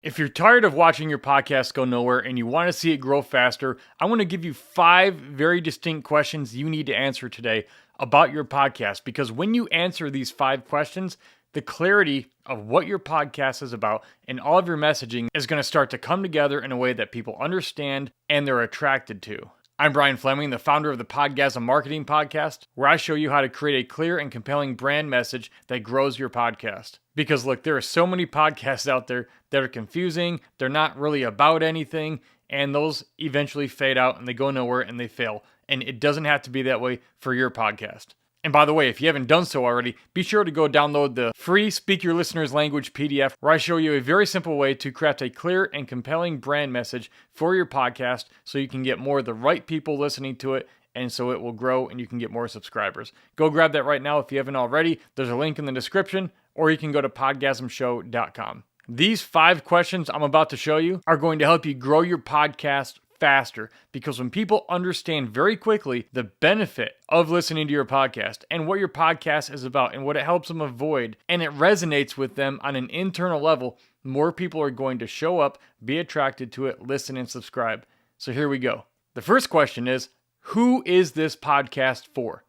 If you're tired of watching your podcast go nowhere and you want to see it grow faster, I want to give you 5 very distinct questions you need to answer today about your podcast. Because when you answer these 5 questions, the clarity of what your podcast is about and all of your messaging is going to start to come together in a way that people understand and they're attracted to. I'm Brian Fleming, the founder of the Podgasm Marketing Podcast, where I show you how to create a clear and compelling brand message that grows your podcast. Because look, there are so many podcasts out there that are confusing, they're not really about anything, and those eventually fade out and they go nowhere and they fail. And it doesn't have to be that way for your podcast. And by the way, if you haven't done so already, be sure to go download the free Speak Your Listener's Language PDF, where I show you a very simple way to craft a clear and compelling brand message for your podcast so you can get more of the right people listening to it, and so it will grow and you can get more subscribers. Go grab that right now if you haven't already. There's a link in the description, or you can go to podgasmshow.com. These 5 questions I'm about to show you are going to help you grow your podcast faster, because when people understand very quickly the benefit of listening to your podcast and what your podcast is about and what it helps them avoid, and it resonates with them on an internal level, more people are going to show up, be attracted to it, listen, and subscribe. So here we go. The first question is, who is this podcast for?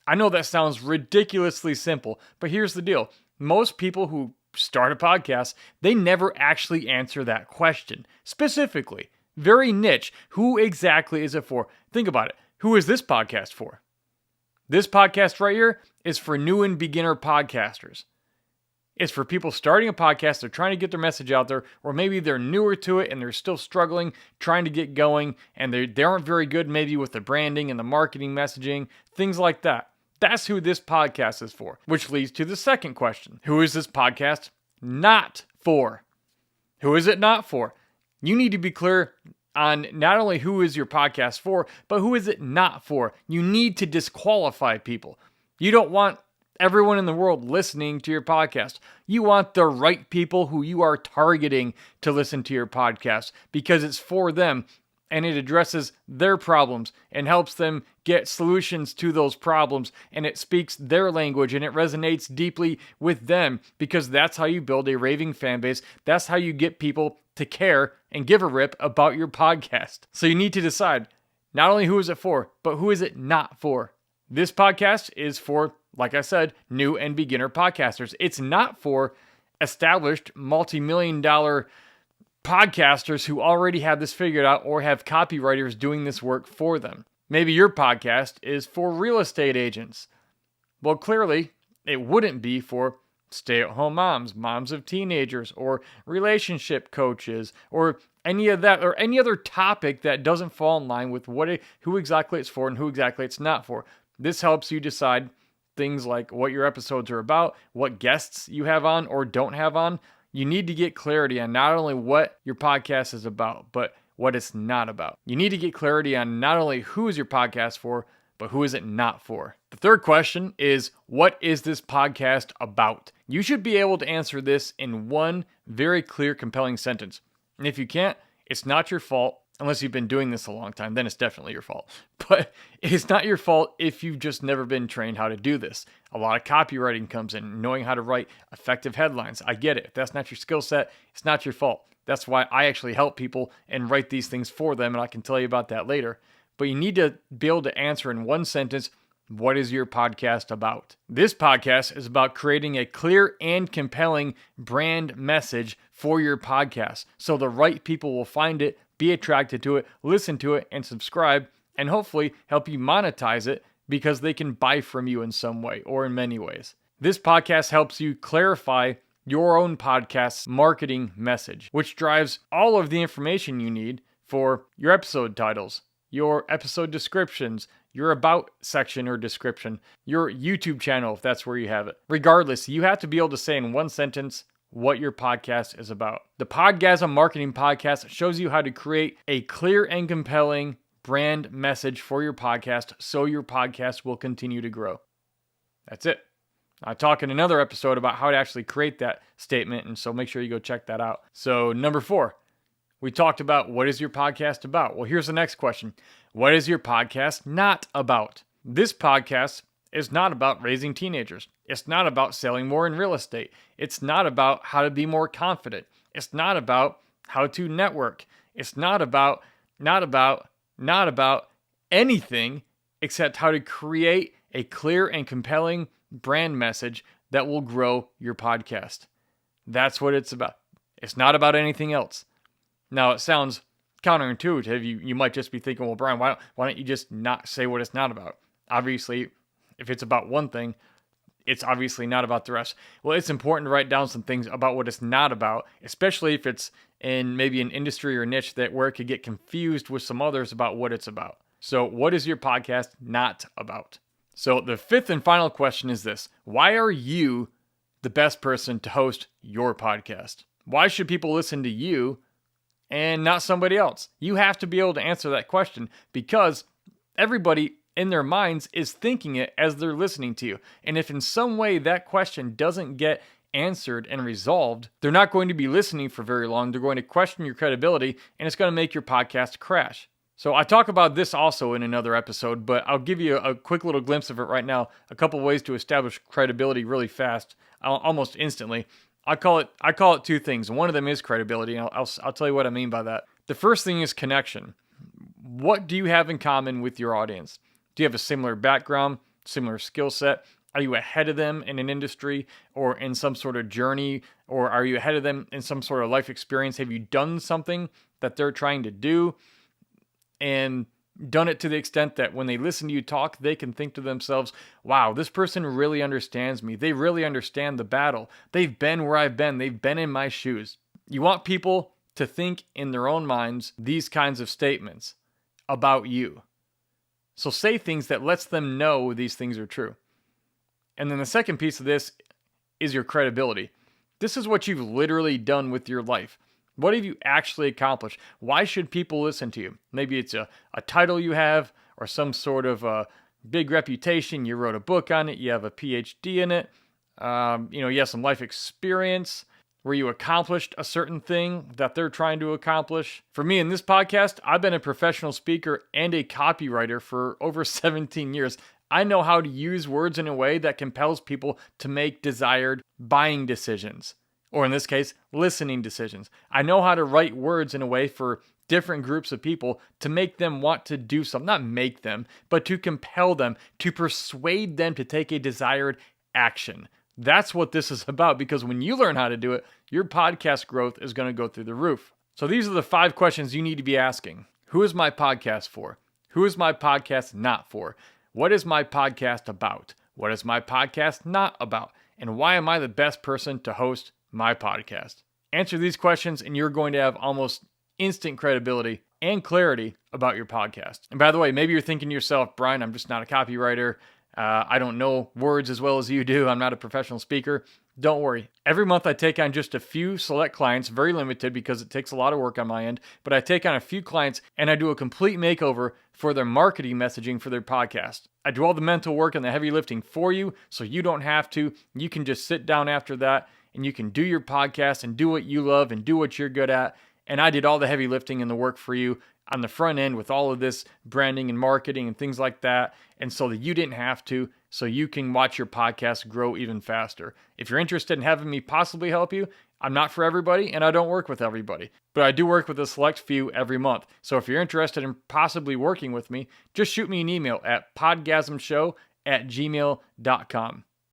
I know that sounds ridiculously simple, but here's the deal. Most people who start a podcast, they never actually answer that question specifically. Very niche. Who exactly is it for? Think about it. Who is this podcast for? This podcast right here is for new and beginner podcasters. It's for people starting a podcast, they're trying to get their message out there, or maybe they're newer to it and they're still struggling, trying to get going, and they aren't very good maybe with the branding and the marketing messaging, things like that. That's who this podcast is for, which leads to the second question. Who is this podcast not for? Who is it not for? You need to be clear on not only who is your podcast for, but who is it not for. You need to disqualify people. You don't want everyone in the world listening to your podcast. You want the right people who you are targeting to listen to your podcast, because it's for them and it addresses their problems and helps them get solutions to those problems, and it speaks their language and it resonates deeply with them, because that's how you build a raving fan base. That's how you get people to care and give a rip about your podcast. So you need to decide not only who is it for, but who is it not for. This podcast is for, like I said, new and beginner podcasters. It's not for established multi-million-dollar podcasters who already have this figured out or have copywriters doing this work for them. Maybe your podcast is for real estate agents. Well, clearly, it wouldn't be for stay-at-home moms, moms of teenagers, or relationship coaches, or any of that, or any other topic that doesn't fall in line with who exactly it's for and who exactly it's not for. This helps you decide things like what your episodes are about, what guests you have on or don't have on. You need to get clarity on not only what your podcast is about, but what it's not about. You need to get clarity on not only who is your podcast for, but who is it not for. The third question is, what is this podcast about? You should be able to answer this in one very clear, compelling sentence. And if you can't, it's not your fault. Unless you've been doing this a long time, then it's definitely your fault. But it's not your fault if you've just never been trained how to do this. A lot of copywriting comes in, knowing how to write effective headlines. I get it. If that's not your skill set, it's not your fault. That's why I actually help people and write these things for them, and I can tell you about that later. But you need to be able to answer in one sentence, what is your podcast about? This podcast is about creating a clear and compelling brand message for your podcast, so the right people will find it, be attracted to it, listen to it, and subscribe, and hopefully help you monetize it because they can buy from you in some way or in many ways. This podcast helps you clarify your own podcast's marketing message, which drives all of the information you need for your episode titles, your episode descriptions, your about section or description, your YouTube channel, if that's where you have it. Regardless, you have to be able to say in one sentence what your podcast is about. The Podgasm Marketing Podcast shows you how to create a clear and compelling brand message for your podcast so your podcast will continue to grow. That's it. I talk in another episode about how to actually create that statement, and so make sure you go check that out. So number 4, we talked about what is your podcast about? Well, here's the next question. What is your podcast not about? This podcast is not about raising teenagers. It's not about selling more in real estate. It's not about how to be more confident. It's not about how to network. It's not about anything except how to create a clear and compelling brand message that will grow your podcast. That's what it's about. It's not about anything else. Now, it sounds counterintuitive. You might just be thinking, well, Brian, why don't you just not say what it's not about? Obviously, if it's about one thing, it's obviously not about the rest. Well, it's important to write down some things about what it's not about, especially if it's in maybe an industry or niche that where it could get confused with some others about what it's about. So what is your podcast not about? So the fifth and final question is this: why are you the best person to host your podcast? Why should people listen to you and not somebody else? You have to be able to answer that question, because everybody in their minds is thinking it as they're listening to you. And if in some way that question doesn't get answered and resolved, they're not going to be listening for very long. They're going to question your credibility, and it's going to make your podcast crash. So I talk about this also in another episode, but I'll give you a quick little glimpse of it right now. A couple ways to establish credibility really fast, almost instantly. I call it two things. One of them is credibility, and I'll tell you what I mean by that. The first thing is connection. What do you have in common with your audience? Do you have a similar background, similar skill set? Are you ahead of them in an industry or in some sort of journey? Or are you ahead of them in some sort of life experience? Have you done something that they're trying to do and done it to the extent that when they listen to you talk, they can think to themselves, wow, this person really understands me. They really understand the battle. They've been where I've been. They've been in my shoes. You want people to think in their own minds these kinds of statements about you. So say things that lets them know these things are true. And then the second piece of this is your credibility. This is what you've literally done with your life. What have you actually accomplished? Why should people listen to you? Maybe it's a title you have or some sort of a big reputation. You wrote a book on it. You have a PhD in it. You have some life experience where you accomplished a certain thing that they're trying to accomplish. For me in this podcast, I've been a professional speaker and a copywriter for over 17 years. I know how to use words in a way that compels people to make desired buying decisions, or in this case, listening decisions. I know how to write words in a way for different groups of people to make them want to do something, not make them, but to compel them, to persuade them to take a desired action. That's what this is about, because when you learn how to do it, your podcast growth is going to go through the roof. So these are the 5 questions you need to be asking. Who is my podcast for? Who is my podcast not for? What is my podcast about? What is my podcast not about? And why am I the best person to host my podcast? Answer these questions and you're going to have almost instant credibility and clarity about your podcast. And by the way, maybe you're thinking to yourself, Brian, I'm just not a copywriter. I don't know words as well as you do. I'm not a professional speaker. Don't worry. Every month I take on just a few select clients, very limited because it takes a lot of work on my end, but I take on a few clients and I do a complete makeover for their marketing messaging for their podcast. I do all the mental work and the heavy lifting for you so you don't have to. You can just sit down after that and you can do your podcast and do what you love and do what you're good at. And I did all the heavy lifting and the work for you on the front end with all of this branding and marketing and things like that. And so that you didn't have to, so you can watch your podcast grow even faster. If you're interested in having me possibly help you, I'm not for everybody and I don't work with everybody, but I do work with a select few every month. So if you're interested in possibly working with me, just shoot me an email at podgasmshow@gmail.com.